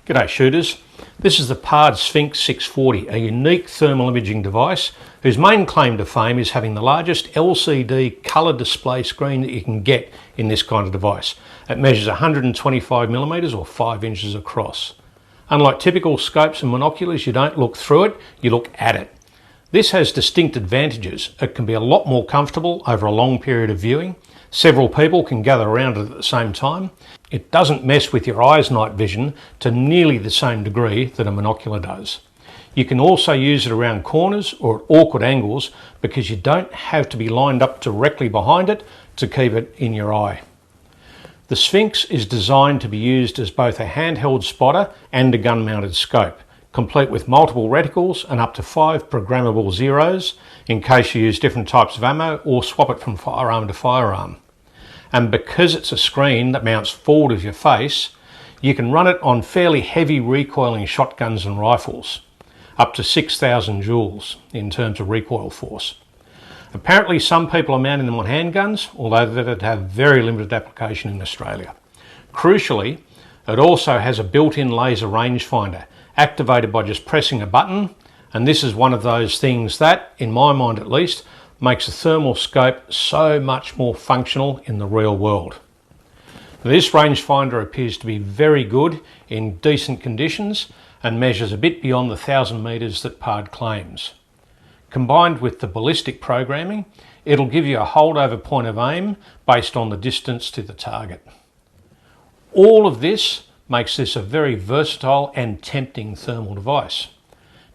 G'day shooters, this is the Pard Sphinx 640, a unique thermal imaging device whose main claim to fame is having the largest LCD colour display screen that you can get in this kind of device. It measures 125mm or 5 inches across. Unlike typical scopes and monoculars, you don't look through it, you look at it. This has distinct advantages. It can be a lot more comfortable over a long period of viewing. Several people can gather around it at the same time. It doesn't mess with your eyes' night vision to nearly the same degree that a monocular does. You can also use it around corners or at awkward angles because you don't have to be lined up directly behind it to keep it in your eye. The Sphinx is designed to be used as both a handheld spotter and a gun-mounted scope, complete with multiple reticles and up to 5 programmable zeros in case you use different types of ammo or swap it from firearm to firearm. And because it's a screen that mounts forward of your face, you can run it on fairly heavy recoiling shotguns and rifles, up to 6,000 joules in terms of recoil force. Apparently some people are mounting them on handguns, although that have very limited application in Australia. Crucially, it also has a built-in laser rangefinder, activated by just pressing a button, and this is one of those things that, in my mind at least, makes a thermal scope so much more functional in the real world. This rangefinder appears to be very good in decent conditions and measures a bit beyond the 1,000 metres that Pard claims. Combined with the ballistic programming, it'll give you a holdover point of aim based on the distance to the target. All of this makes this a very versatile and tempting thermal device.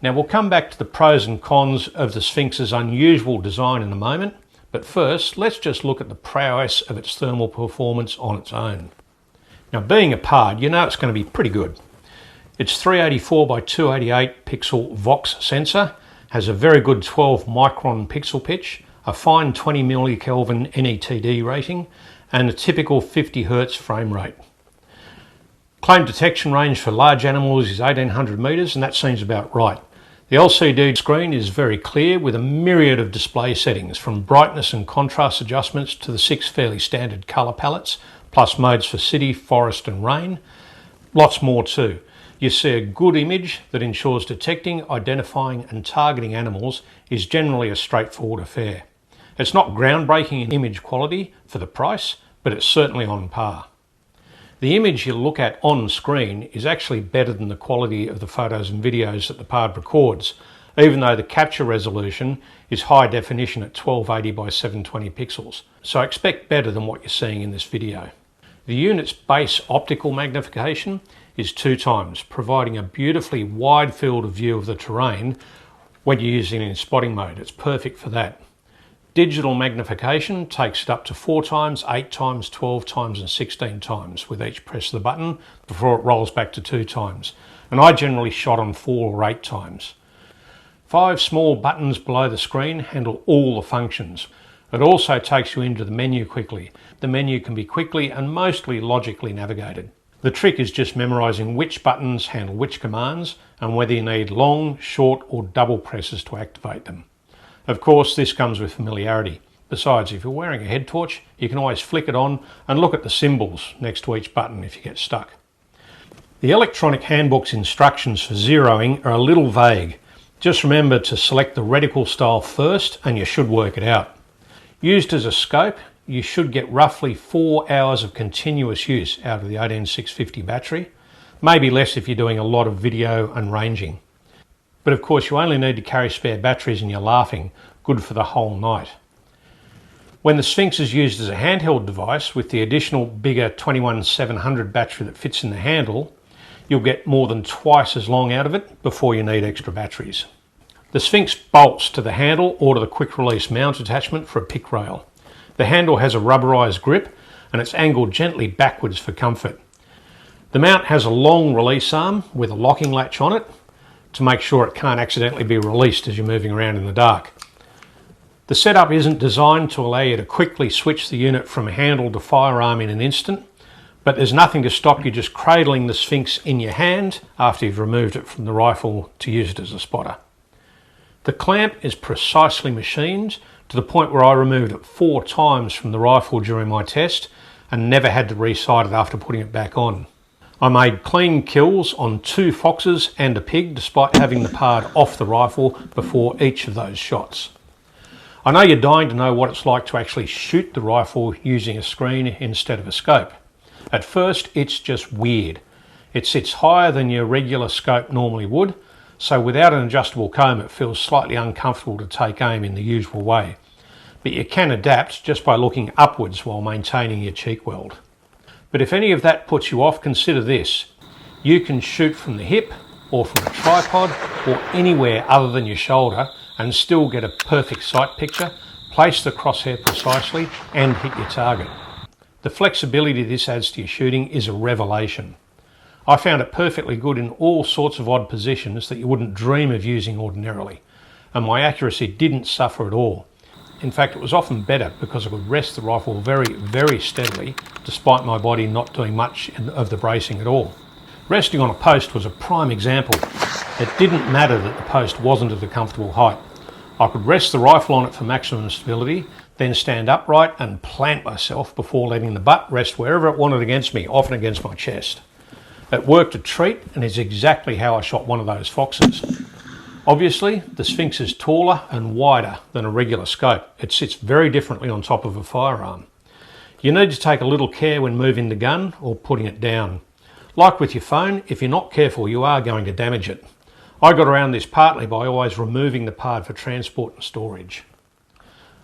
Now we'll come back to the pros and cons of the Sphinx's unusual design in a moment, but first let's just look at the prowess of its thermal performance on its own. Now being a Pard, you know it's going to be pretty good. Its 384 by 288 pixel Vox sensor has a very good 12 micron pixel pitch, a fine 20 millikelvin NETD rating and a typical 50 Hz frame rate. Claimed detection range for large animals is 1800 metres and that seems about right. The LCD screen is very clear with a myriad of display settings from brightness and contrast adjustments to the 6 fairly standard colour palettes, plus modes for city, forest and rain. Lots more too. You see a good image that ensures detecting, identifying and targeting animals is generally a straightforward affair. It's not groundbreaking in image quality for the price, but it's certainly on par. The image you look at on screen is actually better than the quality of the photos and videos that the Pard records, even though the capture resolution is high definition at 1280 by 720 pixels, so expect better than what you're seeing in this video. The unit's base optical magnification is 2 times, providing a beautifully wide field of view of the terrain when you're using it in spotting mode. It's perfect for that. Digital magnification takes it up to 4 times, 8 times, 12 times and 16 times with each press of the button before it rolls back to 2 times. And I generally shot on 4 or 8 times. 5 small buttons below the screen handle all the functions. It also takes you into the menu quickly. The menu can be quickly and mostly logically navigated. The trick is just memorising which buttons handle which commands and whether you need long, short or double presses to activate them. Of course, this comes with familiarity. Besides, if you're wearing a head torch, you can always flick it on and look at the symbols next to each button if you get stuck. The electronic handbook's instructions for zeroing are a little vague. Just remember to select the reticle style first and you should work it out. Used as a scope, you should get roughly 4 hours of continuous use out of the 18650 battery, maybe less if you're doing a lot of video and ranging. But of course you only need to carry spare batteries and you're laughing, good for the whole night. When the Sphinx is used as a handheld device with the additional bigger 21700 battery that fits in the handle, you'll get more than twice as long out of it before you need extra batteries. The Sphinx bolts to the handle or to the quick release mount attachment for a pick rail. The handle has a rubberized grip and it's angled gently backwards for comfort. The mount has a long release arm with a locking latch on it to make sure it can't accidentally be released as you're moving around in the dark. The setup isn't designed to allow you to quickly switch the unit from handle to firearm in an instant, but there's nothing to stop you just cradling the Sphinx in your hand after you've removed it from the rifle to use it as a spotter. The clamp is precisely machined to the point where I removed it 4 times from the rifle during my test and never had to resight it after putting it back on. I made clean kills on 2 foxes and a pig despite having the Pard off the rifle before each of those shots. I know you're dying to know what it's like to actually shoot the rifle using a screen instead of a scope. At first it's just weird. It sits higher than your regular scope normally would, so without an adjustable comb it feels slightly uncomfortable to take aim in the usual way. But you can adapt just by looking upwards while maintaining your cheek weld. But if any of that puts you off, consider this. You can shoot from the hip or from a tripod or anywhere other than your shoulder and still get a perfect sight picture, place the crosshair precisely and hit your target. The flexibility this adds to your shooting is a revelation. I found it perfectly good in all sorts of odd positions that you wouldn't dream of using ordinarily, and my accuracy didn't suffer at all. In fact, it was often better because I could rest the rifle very, very steadily despite my body not doing much of the bracing at all. Resting on a post was a prime example. It didn't matter that the post wasn't at a comfortable height. I could rest the rifle on it for maximum stability, then stand upright and plant myself before letting the butt rest wherever it wanted against me, often against my chest. It worked a treat and is exactly how I shot one of those foxes. Obviously, the Sphinx is taller and wider than a regular scope. It sits very differently on top of a firearm. You need to take a little care when moving the gun or putting it down. Like with your phone, if you're not careful, you are going to damage it. I got around this partly by always removing the Pard for transport and storage.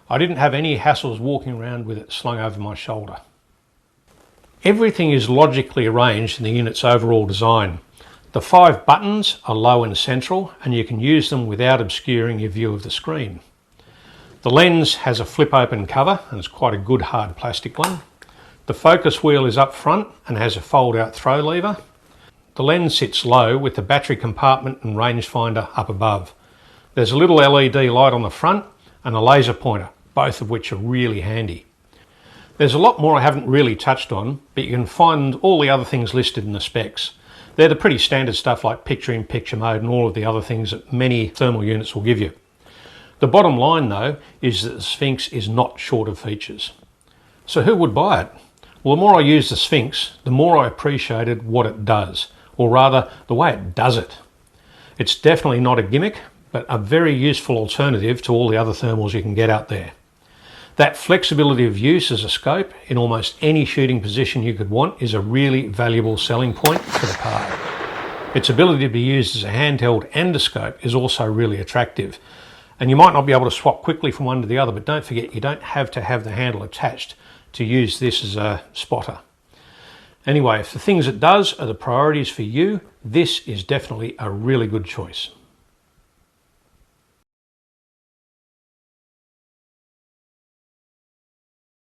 I didn't have any hassles walking around with it slung over my shoulder. Everything is logically arranged in the unit's overall design. The 5 buttons are low and central, and you can use them without obscuring your view of the screen. The lens has a flip open cover, and it's quite a good hard plastic one. The focus wheel is up front and has a fold out throw lever. The lens sits low with the battery compartment and rangefinder up above. There's a little LED light on the front and a laser pointer, both of which are really handy. There's a lot more I haven't really touched on, but you can find all the other things listed in the specs. They're the pretty standard stuff like picture-in-picture mode and all of the other things that many thermal units will give you. The bottom line though is that the Sphinx is not short of features. So who would buy it? Well, the more I used the Sphinx, the more I appreciated what it does, or rather the way it does it. It's definitely not a gimmick, but a very useful alternative to all the other thermals you can get out there. That flexibility of use as a scope in almost any shooting position you could want is a really valuable selling point for the Pard. Its ability to be used as a handheld and a scope is also really attractive. And you might not be able to swap quickly from one to the other, but don't forget you don't have to have the handle attached to use this as a spotter. Anyway, if the things it does are the priorities for you, this is definitely a really good choice.